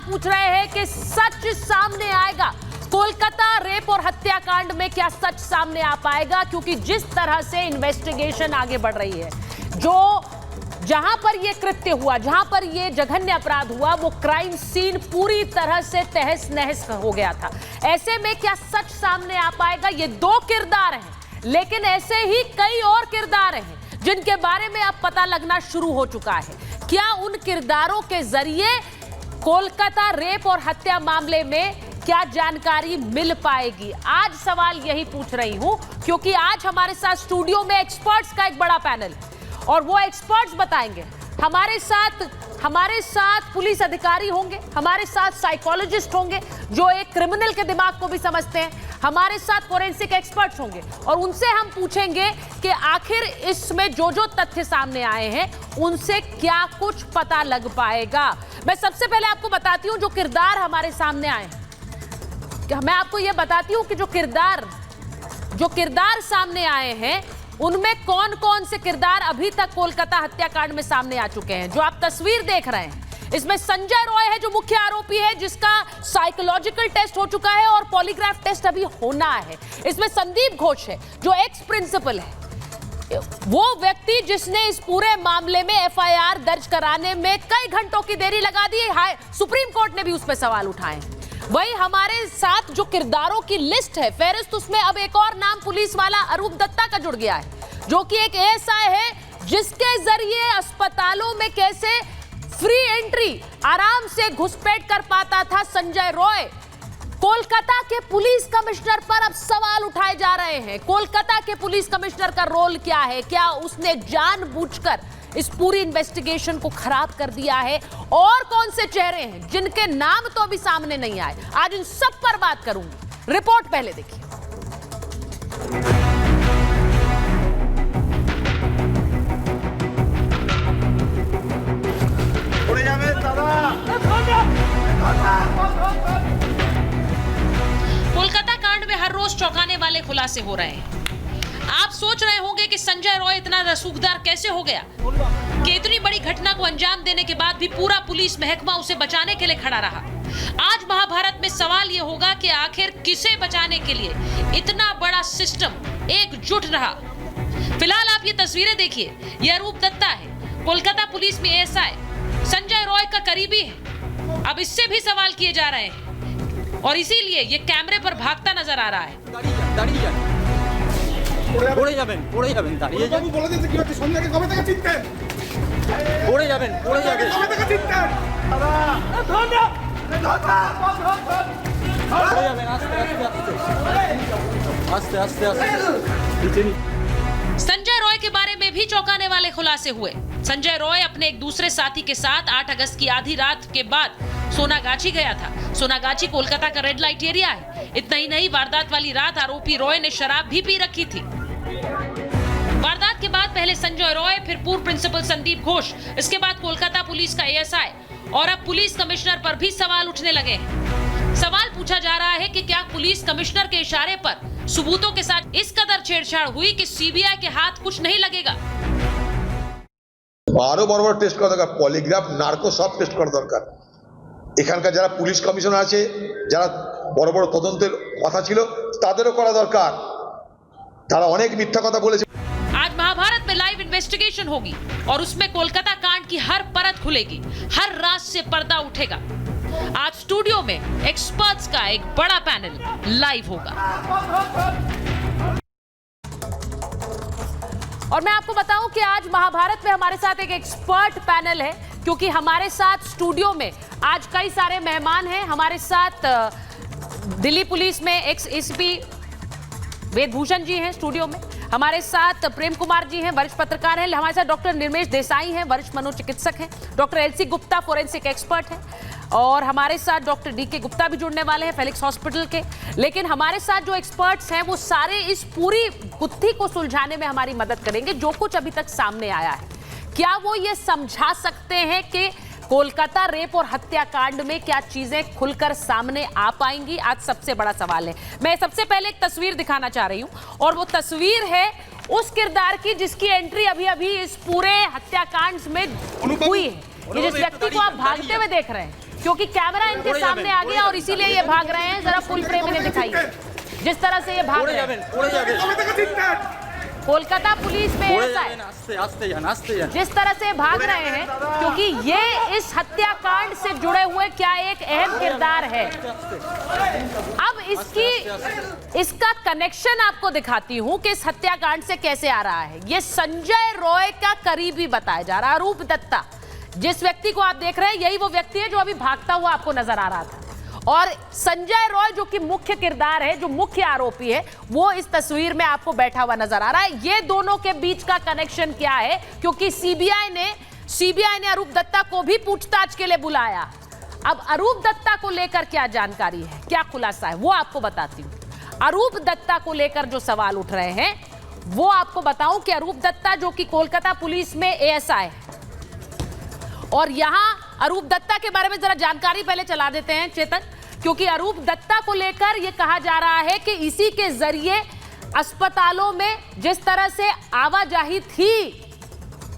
पूछ रहे हैं कि सच सामने आएगा कोलकाता रेप और हत्याकांड में, क्या सच सामने आ पाएगा? क्योंकि जिस तरह से इन्वेस्टिगेशन आगे बढ़ रही है, जो जहां पर यह कृत्य हुआ, जहां पर यह जघन्य अपराध हुआ, वो क्राइम सीन पूरी तरह से तहस नहस हो गया था। ऐसे में क्या सच सामने आ पाएगा? ये दो किरदार हैं, लेकिन ऐसे ही कई और किरदार हैं जिनके बारे में अब पता लगना शुरू हो चुका है। क्या उन किरदारों के जरिए कोलकाता रेप और हत्या मामले में क्या जानकारी मिल पाएगी? आज सवाल यही पूछ रही हूं, क्योंकि आज हमारे साथ स्टूडियो में एक्सपर्ट्स का एक बड़ा पैनल और वो एक्सपर्ट्स बताएंगे। हमारे साथ पुलिस अधिकारी होंगे, हमारे साथ साइकोलॉजिस्ट होंगे जो एक क्रिमिनल के दिमाग को भी समझते हैं, हमारे साथ फोरेंसिक एक्सपर्ट्स होंगे और उनसे हम पूछेंगे कि आखिर इसमें जो जो तथ्य सामने आए हैं उनसे क्या कुछ पता लग पाएगा। मैं सबसे पहले आपको बताती हूं जो किरदार हमारे सामने आए हैं। मैं आपको यह बताती हूं कि जो किरदार सामने आए हैं उनमें कौन कौन से किरदार अभी तक कोलकाता हत्याकांड में सामने आ चुके हैं। जो आप तस्वीर देख रहे हैं, इसमें संजय रॉय है जो मुख्य आरोपी है, जिसका साइकोलॉजिकल टेस्ट हो चुका है और पॉलीग्राफ टेस्ट अभी होना है। इसमें संदीप घोष है जो एक्स प्रिंसिपल है, वो व्यक्ति जिसने इस पूरे मामले में एफआईआर दर्ज कराने में कई घंटों की देरी लगा दी है। सुप्रीम कोर्ट ने भी उस पर सवाल उठाए। वही हमारे साथ जो किरदारों की लिस्ट है, फेरिस्त, उसमें अब एक और नाम पुलिस वाला अरूप दत्ता का जुड़ गया है, जो कि एक एएसआई है जिसके जरिए अस्पतालों में कैसे फ्री एंट्री आराम से घुसपैठ कर पाता था संजय रॉय। कोलकाता के पुलिस कमिश्नर पर अब सवाल उठाए जा रहे हैं। कोलकाता के पुलिस कमिश्नर का रोल क्या है? क्या उसने जानबूझकर इस पूरी इन्वेस्टिगेशन को खराब कर दिया है? और कौन से चेहरे हैं जिनके नाम तो अभी सामने नहीं आए? आज इन सब पर बात करूंगी। रिपोर्ट पहले देखिए। कोलकाता कांड में हर रोज चौंकाने वाले खुलासे हो रहे हैं। आप सोच रहे होंगे कि संजय रॉय इतना रसूखदार कैसे हो गया कि इतनी बड़ी घटना को अंजाम देने के बाद भी पूरा पुलिस महकमा उसे बचाने के लिए खड़ा रहा। आज महाभारत में सवाल यह होगा कि आखिर किसे बचाने के लिए इतना बड़ा सिस्टम एकजुट रहा। फिलहाल आप ये तस्वीरें देखिए, ये अरूप दत्ता है, कोलकाता पुलिस में एएसआई, संजय रॉय का करीबी है। अब इससे भी सवाल किए जा रहे हैं और इसीलिए ये कैमरे पर भागता नजर आ रहा है। পড়ে যাবেন দাঁড়িয়ে যান। বলে দিতে কি হচ্ছে? সন্ধ্যাকে কবে থেকে চিনতেন? পড়ে যাবেন কবে থেকে চিনতেন? দাদা ধন্যা পড়ে যাবেন আস্তে আস্তে। संजय रॉय के बारे में भी चौंकाने वाले खुलासे हुए। संजय रॉय अपने एक दूसरे साथी के साथ 8 अगस्त की आधी रात के बाद सोनागाछी गया था। सोनागाछी कोलकाता का रेड लाइट एरिया है। इतना ही नहीं, वारदात वाली रात आरोपी रॉय ने शराब भी पी रखी थी। वारदात के बाद पहले संजय रॉय, फिर पूर्व प्रिंसिपल संदीप घोष, इसके बाद कोलकाता पुलिस का एएसआई और अब पुलिस कमिश्नर पर भी सवाल उठने लगे हैं। सवाल पूछा जा रहा है कि क्या पुलिस कमिश्नर के इशारे पर सबूतों के साथ इस कदर छेड़छाड़ हुई कि सीबीआई के हाथ कुछ नहीं लगेगा। আরো বড় বড় টেস্ট করা দরকার, পলিগ্রাফ, নার্কো সব টেস্ট করা দরকার। এখানকার যারা পুলিশ কমিশনার আছে, যারা বড় বড় তদন্তের কথা ছিল, তাদেরও করা দরকার। তারা অনেক মিথ্যা কথা বলেছে। आज महाभारत में लाइव इन्वेस्टिगेशन होगी और उसमें कोलकाता कांड की हर परत खुलेगी, हर राज से पर्दा उठेगा। आज स्टूडियो में एक्सपर्ट्स का एक बड़ा पैनल लाइव होगा। और मैं आपको बताऊं कि आज महाभारत में हमारे साथ एक एक्सपर्ट पैनल है, क्योंकि हमारे साथ स्टूडियो में आज कई सारे मेहमान हैं। हमारे साथ दिल्ली पुलिस में एक्स एसपी वेदभूषण जी हैं स्टूडियो में, हमारे साथ प्रेम कुमार जी हैं, वरिष्ठ पत्रकार हैं, हमारे साथ डॉक्टर निर्मेश देसाई हैं, वरिष्ठ मनोचिकित्सक हैं, doctor LC Gupta forensic expert हैं, और हमारे साथ डॉक्टर डीके गुप्ता भी जुड़ने वाले हैं फेलिक्स हॉस्पिटल के। लेकिन हमारे साथ जो एक्सपर्ट्स हैं वो सारे इस पूरी गुत्थी को सुलझाने में हमारी मदद करेंगे। जो कुछ अभी तक सामने आया है, क्या वो ये समझा सकते हैं कि कोलकाता रेप और हत्याकांड में क्या चीजें खुलकर सामने आ पाएंगी? आज सबसे बड़ा सवाल है। मैं सबसे पहले एक तस्वीर दिखाना चाह रही हूं, और वो तस्वीर है उस किरदार की जिसकी एंट्री अभी अभी इस पूरे हत्याकांड में हुई है। ये जिस व्यक्ति को आप भागते हुए देख रहे हैं, क्योंकि कैमरा इनके सामने आ गया और इसीलिए ये भाग रहे हैं। जरा फुल फ्रेम इन्हें दिखाइए जिस तरह से ये भाग रहे हैं। कोलकाता पुलिस में ऐसा है जिस तरह से भाग रहे हैं, क्योंकि ये इस हत्याकांड से जुड़े हुए क्या एक अहम किरदार है। अब इसका कनेक्शन आपको दिखाती हूं कि इस हत्याकांड से कैसे आ रहा है। ये संजय रॉय का करीबी बताया जा रहा है, अरूप दत्ता। जिस व्यक्ति को आप देख रहे हैं यही वो व्यक्ति है जो अभी भागता हुआ आपको नजर आ रहा था। और संजय रॉय जो कि मुख्य किरदार है, जो मुख्य आरोपी है, वो इस तस्वीर में आपको बैठा हुआ नजर आ रहा है। ये दोनों के बीच का कनेक्शन क्या है, क्योंकि सीबीआई ने अरूप दत्ता को भी पूछताछ के लिए बुलाया। अब अरूप दत्ता को लेकर क्या जानकारी है, क्या खुलासा है, वो आपको बताती हूं। अरूप दत्ता को लेकर जो सवाल उठ रहे हैं वो आपको बताऊं कि अरूप दत्ता जो कि कोलकाता पुलिस में एएसआई है, और यहां अरूप दत्ता के बारे में जरा जानकारी पहले चला देते हैं चेतन, क्योंकि अरूप दत्ता को लेकर यह कहा जा रहा है कि इसी के जरिए अस्पतालों में जिस तरह से आवाजाही थी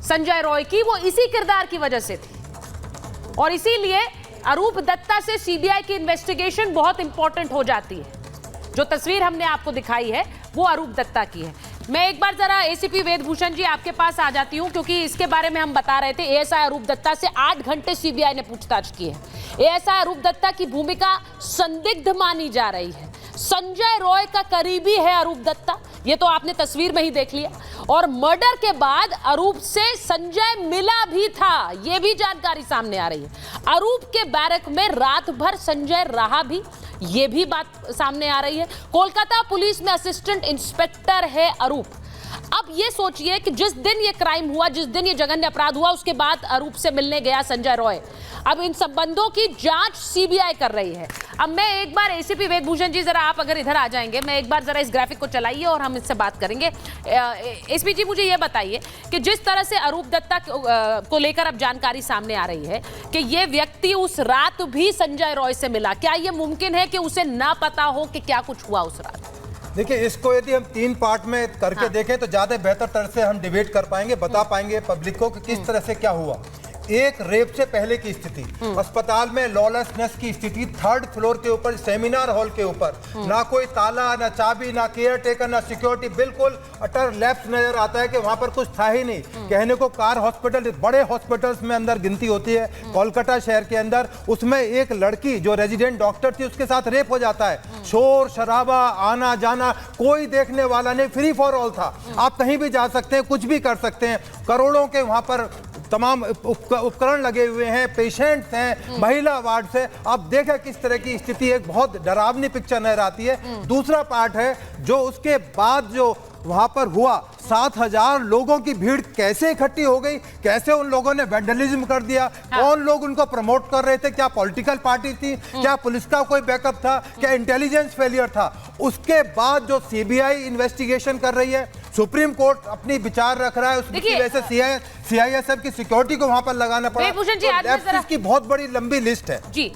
संजय रॉय की, वो इसी किरदार की वजह से थी। और इसीलिए अरूप दत्ता से सीबीआई की इन्वेस्टिगेशन बहुत इंपॉर्टेंट हो जाती है। जो तस्वीर हमने आपको दिखाई है वो अरूप दत्ता की है। मैं एक बार जरा एसीपी वेदभूषण जी आपके पास आ जाती हूं, क्योंकि इसके बारे में हम बता रहे थे। एएसआई अरूप दत्ता से 8 घंटे सीबीआई ने पूछताछ की है। एएसआई अरूप दत्ता की भूमिका संदिग्ध मानी जा रही है। संजय रॉय का करीबी है अरूप दत्ता, ये तो आपने तस्वीर में ही देख लिया। और मर्डर के बाद अरूप से संजय मिला भी था, ये भी जानकारी सामने आ रही है। अरूप के बैरक में रात भर संजय रहा भी, ये भी बात सामने आ रही है। कोलकाता पुलिस में असिस्टेंट इंस्पेक्टर है अरूप। अब ये सोचिए कि जिस दिन ये क्राइम हुआ, जिस दिन ये जघन्य अपराध हुआ, उसके बाद अरूप से मिलने गया संजय रॉय। अब इन संबंधों की जांच सीबीआई कर रही है। अब मैं एक बार एसीपी वेदभूषण जी जरा आप अगर इधर आ जाएंगे, मैं एक बार जरा इस ग्राफिक को चलाइए और हम इससे बात करेंगे। एसपी जी मुझे ये बताइए कि जिस तरह से अरूप दत्ता को लेकर अब जानकारी सामने आ रही है कि ये व्यक्ति उस रात भी संजय रॉय से मिला, क्या ये मुमकिन है कि उसे ना पता हो कि क्या कुछ हुआ उस रात? देखिए, इसको यदि हम 3 पार्ट में करके देखें तो ज्यादा बेहतर तरह से हम डिबेट कर पाएंगे, बता पाएंगे पब्लिक को कि किस तरह से क्या हुआ। एक रेप से पहले की स्थिति, अस्पताल में लॉलेसनेस की स्थिति, 3rd फ्लोर के ऊपर सेमिनार हॉल के ऊपर, ना कोई ताला, ना चाबी, ना केयर टेकर, ना सिक्योरिटी, बिल्कुल अटर लैप्स नजर आता है कि वहां पर कुछ था ही नहीं। कहने को कार हॉस्पिटल, बड़े हॉस्पिटल्स में अंदर गिनती होती है कोलकाता शहर के अंदर, उसमें एक लड़की जो रेजिडेंट डॉक्टर थी उसके साथ रेप हो जाता है। शोर शराबा, आना जाना, कोई देखने वाला नहीं, फ्री फॉर ऑल था। आप कहीं भी जा सकते हैं, कुछ भी कर सकते हैं। करोड़ों के वहां पर तमाम उपकरण लगे हुए हैं, पेशेंट्स हैं, महिला वार्ड से। आप देखें किस तरह की स्थिति, एक बहुत डरावनी पिक्चर नजर आती है। दूसरा पार्ट है जो उसके बाद जो वहां पर हुआ, 7000 लोगों की भीड़ कैसे इकट्ठी हो गई, कैसे उन लोगों ने वैंडलिज्म कर दिया, कौन लोग उनको प्रमोट कर रहे थे, क्या पॉलिटिकल पार्टी थी, क्या पुलिस का कोई बैकअप था, क्या इंटेलिजेंस फेलियर था। उसके बाद जो सीबीआई इन्वेस्टिगेशन कर रही है, सुप्रीम कोर्ट अपनी विचार रख रहा है, उसकी वजह से सीआईएसएफ की सिक्योरिटी को वहां पर लगाना पड़ा। की बहुत बड़ी लंबी लिस्ट है जी।